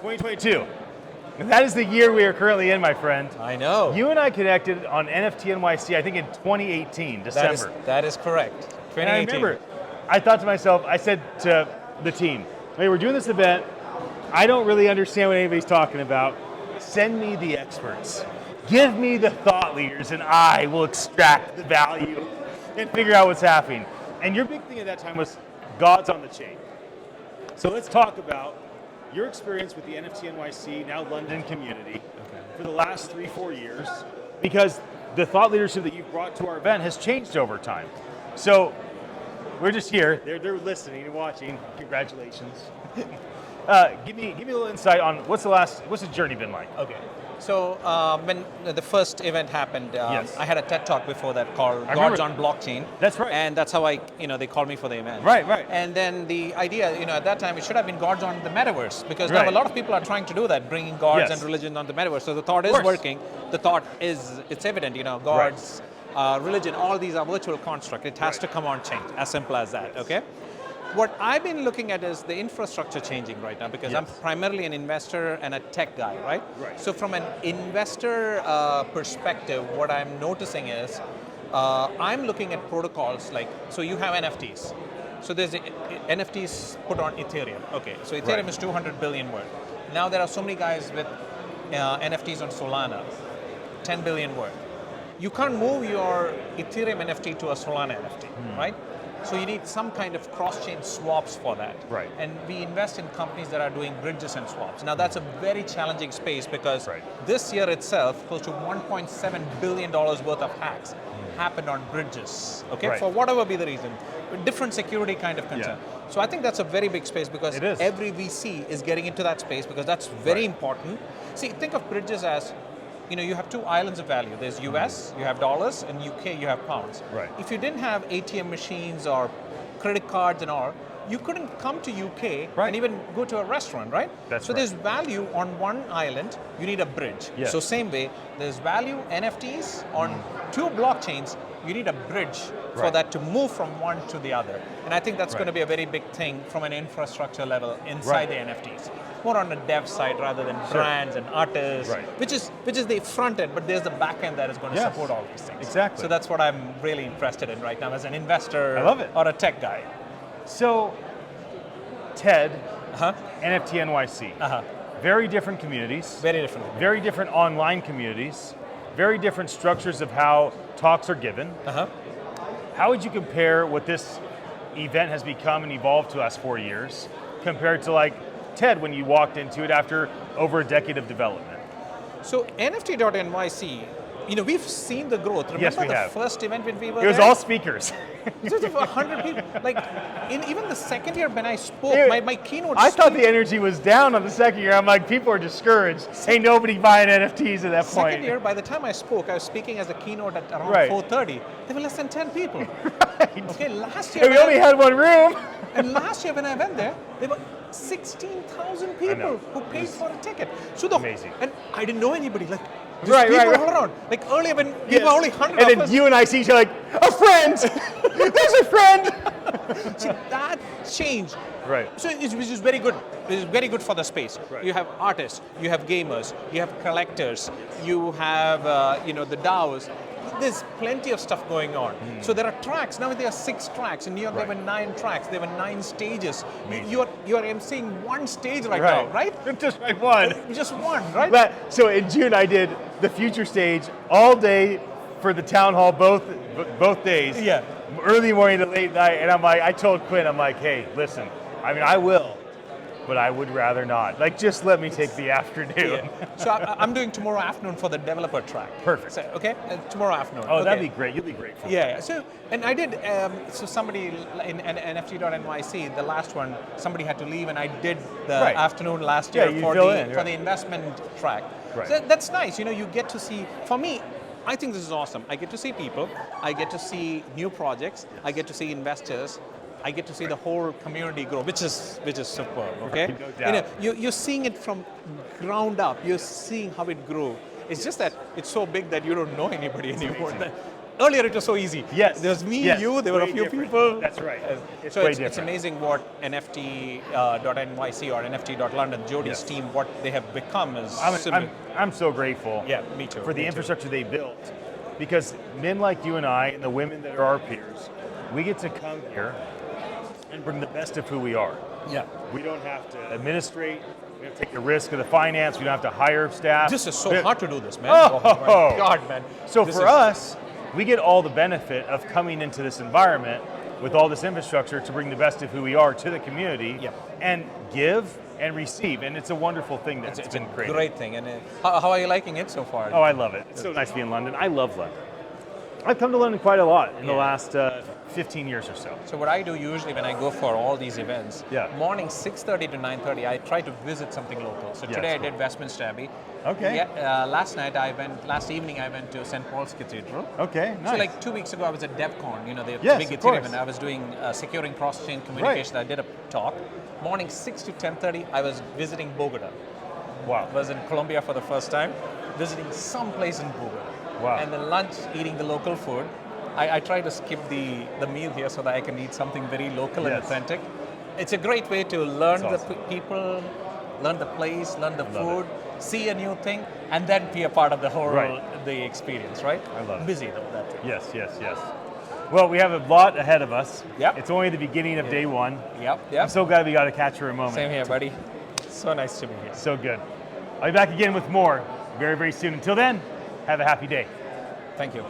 2022. And that is the year we are currently in, my friend. I know. You and I connected on NFT.NYC, I think in 2018, December. That is correct. 2018. And I remember, I thought to myself, I said to the team, hey, we're doing this event. I don't really understand what anybody's talking about. Send me the experts. Give me the thought leaders and I will extract the value and figure out what's happening. And your big thing at that time was God's on the chain. So let's talk about your experience with the NFT.NYC, now London community, for the last 3-4 years, because the thought leadership that you've brought to our event has changed over time. So we're just here, they're listening and watching, congratulations. Give me a little insight on what's the journey been like? Okay. So when the first event happened, Yes. I had a TED talk before that called remember. Gods on Blockchain. That's right. And that's how they called me for the event. Right. And then the idea, at that time, it should have been Gods on the Metaverse, because now Right. a lot of people are trying to do that, bringing gods Yes. and religion on the Metaverse. So the thought is course. working. The thought it's evident, gods, religion, all these are virtual constructs. It has to come on chain, as simple as that, okay? What I've been looking at is the infrastructure changing right now, because I'm primarily an investor and a tech guy, right? So from an investor perspective, what I'm noticing is I'm looking at protocols so you have NFTs. So there's NFTs put on Ethereum. Okay, so Ethereum is 200 billion worth. Now there are so many guys with NFTs on Solana, 10 billion worth. You can't move your Ethereum NFT to a Solana NFT, right? So you need some kind of cross-chain swaps for that. Right. And we invest in companies that are doing bridges and swaps. Now that's a very challenging space, because this year itself, close to $1.7 billion worth of hacks happened on bridges, okay? For whatever be the reason, different security kind of concern. So I think that's a very big space, because every VC is getting into that space, because that's very important. See, think of bridges as, you have two islands of value. There's US, you have dollars, and UK, you have pounds. If you didn't have ATM machines or credit cards and all, you couldn't come to UK and even go to a restaurant, right? There's value on one island, you need a bridge. So same way, there's value NFTs on two blockchains, you need a bridge for that to move from one to the other. And I think that's going to be a very big thing from an infrastructure level inside the NFTs. More on the dev side rather than brands and artists, which is the front end, but there's the back end that is going to support all these things. Exactly. So that's what I'm really interested in right now as an investor. I love it. Or a tech guy. So, TED, NFT.NYC, very different communities. Very different. Very different online communities. Very different structures of how talks are given. How would you compare what this event has become and evolved to the last 4 years compared to TED when you walked into it after over a decade of development? So NFT.NYC, we've seen the growth. Remember the first event when we were It was there? all speakers. It was 100 people. In even the second year when I spoke, my keynote I thought the energy was down on the second year. I'm like, people are discouraged. Ain't nobody buying NFTs at that point. Second year, by the time I spoke, I was speaking as a keynote at around 4:30. There were less than 10 people. Okay, last year... And we only had one room. And last year when I went there were 16,000 people who paid for a ticket. So amazing. And I didn't know anybody. People right. all around. Earlier when we were only 100 and of then us. you and I see each other a friend! There's a friend! See, that changed. So which is very good. It is very good for the space. You have artists, you have gamers, you have collectors, you have the DAOs. There's plenty of stuff going on. So there are tracks. Now there are 6 tracks. In New York there were 9 tracks. There were 9 stages. You are emceeing one stage right now, right? Just one. Just one, right? So in June I did the future stage all day for the town hall, both days. Early morning to late night, and I told Quinn, hey, listen, I will, but I would rather not. Just let me take the afternoon. So I'm doing tomorrow afternoon for the developer track. Perfect. So, okay, tomorrow afternoon. Oh, that'd be great. You'll be great for that. So, and I did. So somebody in NFT.NYC, the last one, somebody had to leave, and I did the afternoon last year for the investment track. So that's nice. You get to see. For me, I think this is awesome. I get to see people. I get to see new projects. I get to see investors. I get to see the whole community grow, which is superb. Okay, you're seeing it from ground up. You're seeing how it grew. It's just that it's so big that you don't know anybody anymore. Earlier it was so easy. Yes. There was me, Yes. you, there were a Way few different. people. That's right. It's So way it's different. amazing what NFT.NYC or NFT.London, Jody's Yes. team, what they have become is I'm so grateful Yeah, me too, for the me too. infrastructure they built, because men like you and I and the women that are our peers, we get to come here and bring the best of who we are. Yeah. We don't have to administrate, we don't take the risk of the finance, we don't have to hire staff. This is so hard to do this, man. Oh! My God, man. So This for is- us, we get all the benefit of coming into this environment with all this infrastructure to bring the best of who we are to the community Yeah. and give and receive. And it's a wonderful thing that's It's been a created. great thing. And how are you liking it so far? Oh, I love it. It's so nice to be in London. I love London. I've come to London quite a lot in the Yeah. last 15 years or so. So what I do usually when I go for all these events, Yeah. morning 6:30 to 9:30, I try to visit something local. So Yeah, today I that's did Westminster Abbey. Okay. Yeah. Last evening I went to St. Paul's Cathedral. Okay, nice. So like 2 weeks ago I was at DevCon, the Yes, big of Ethereum, course. and I was doing securing cross-chain communication. I did a talk. Morning 6 to 10:30, I was visiting Bogota. Wow. I was in Colombia for the first time, visiting some place in Bogota. Wow. And then lunch, eating the local food. I try to skip the meal here so that I can eat something very local and Yes. authentic. It's a great way to learn That's the awesome. people, learn the place, learn the Love food, see a new thing, and then be a part of the whole Right. the experience, right? I love it. Busy though, that thing. Yes, yes, yes. Well, we have a lot ahead of us. Yep. It's only the beginning of day one. Yep, I'm yep. so glad we got to catch her a moment. Same here, buddy. So nice to be here. So good. I'll be back again with more very, very soon. Until then, have a happy day. Thank you.